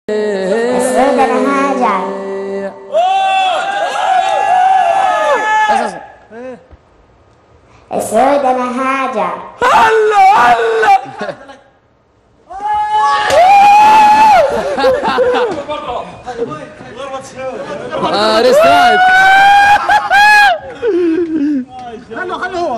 السود انا هاجر. السود انا هاجر. هلا ريستارت. خلوه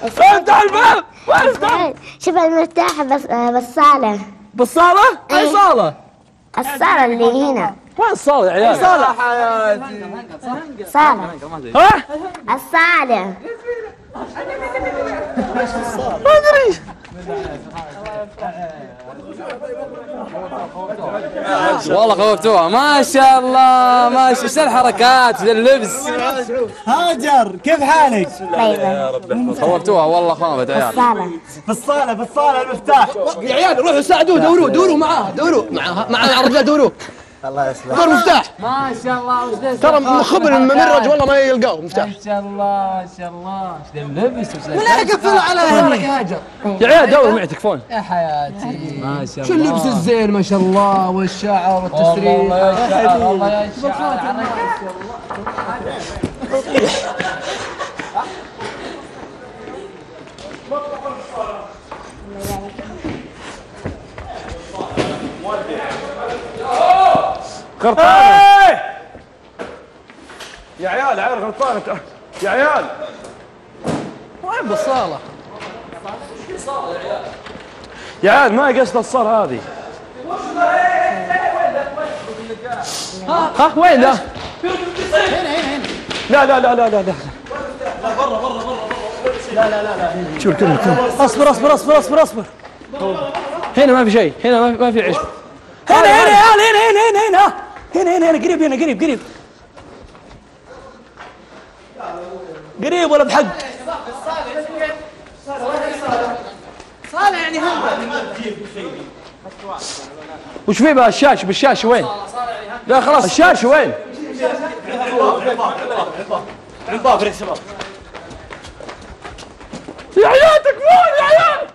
افتح الباب. شوف المفتاح بالصالة. بالصالة؟ أي صالة؟ الصالة اللي هنا. وين الصالة يا عيال؟ صالة حياتي. صالة. ها؟ الصالة. ما أدري. والله خوفتوها ما شاء الله. ما شاء ايش الحركات ذا اللبس. هاجر كيف حالك؟ طيبة. خوفتوها والله خافت عيال. بالصالة المفتاح. يا عيال روحوا ساعدوه. دوروا معاه مع الرجال دوروا. الله يسلمك. دور مفتاح. ما شاء الله وش ذا ترى مخبر الممرج والله ما يلقاه مفتاح. ما شاء الله ما شاء الله وش ذا اللبس وش ذا ولا يقفلوا على هني يا هاجر. يا عيال دور معي تكفون. يا حياتي ما شاء الله. شو اللبس الزين ما شاء الله والشعر والتسريح. والله يا شعر والله يا شعر. غلطانة يا عيال غلطانة يا عيال. وين بالصالة؟ يا عيال ما قصد الصالة هذه. ها وين ذا؟ لا شو الكلمة؟ اصبر. هنا ما في شيء. هنا ما في عشب. هنا يا عيال هنا قريب ولا بحق. صالة يعني هم. وش في بقى بالشاشة وين؟ لا خلاص الشاشة وين؟ الباب يا شباب. يا عيال تكفون يا عيال.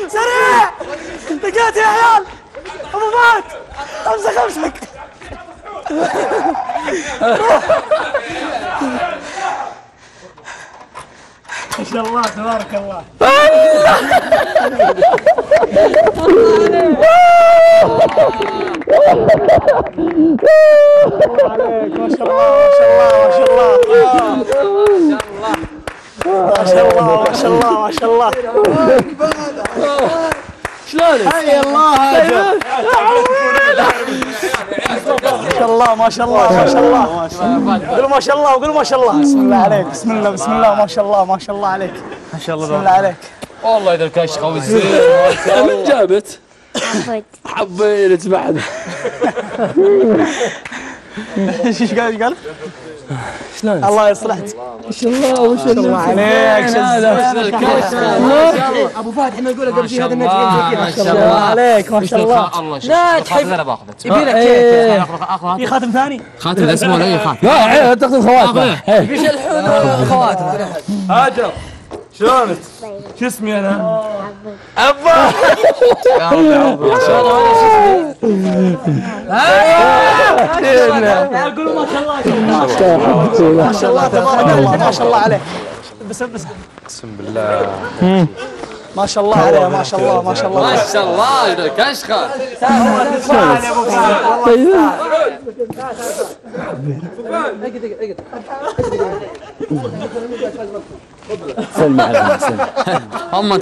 سريع لقيت يا عيال. ابو فهد امسك ما شاء الله تبارك الله. ما شاء الله. شلونك؟ حي الله هاجر. ما شاء الله. قول ما شاء الله. بسم الله عليك. بسم الله ما شاء الله عليك. بسم الله عليك. والله اذا الكشخه والزين. من جابت؟ حبيت بعد. ايش قال؟ شلون؟ الله يصلحك. ما شاء الله عليك. ابو فهد احنا نقول قبل شيء هذا النجم ما شاء الله عليك. ما شاء الله. لا تحب انا باخذه. يبي لك كيف في خاتم ثاني. خاتم اسمه ولا اي خاتم؟ لا عيب تاخذ خواتم. يشلحون خواتم. هاجر شلونك؟ شو اسمي انا؟ عبا. ما شاء الله. قول ما شاء الله. ما شاء الله تبارك الله. ما شاء الله عليك. بس اقسم بالله. ما شاء الله عليه. ما شاء الله. ما شاء الله اذا الكشخه. سلم على هم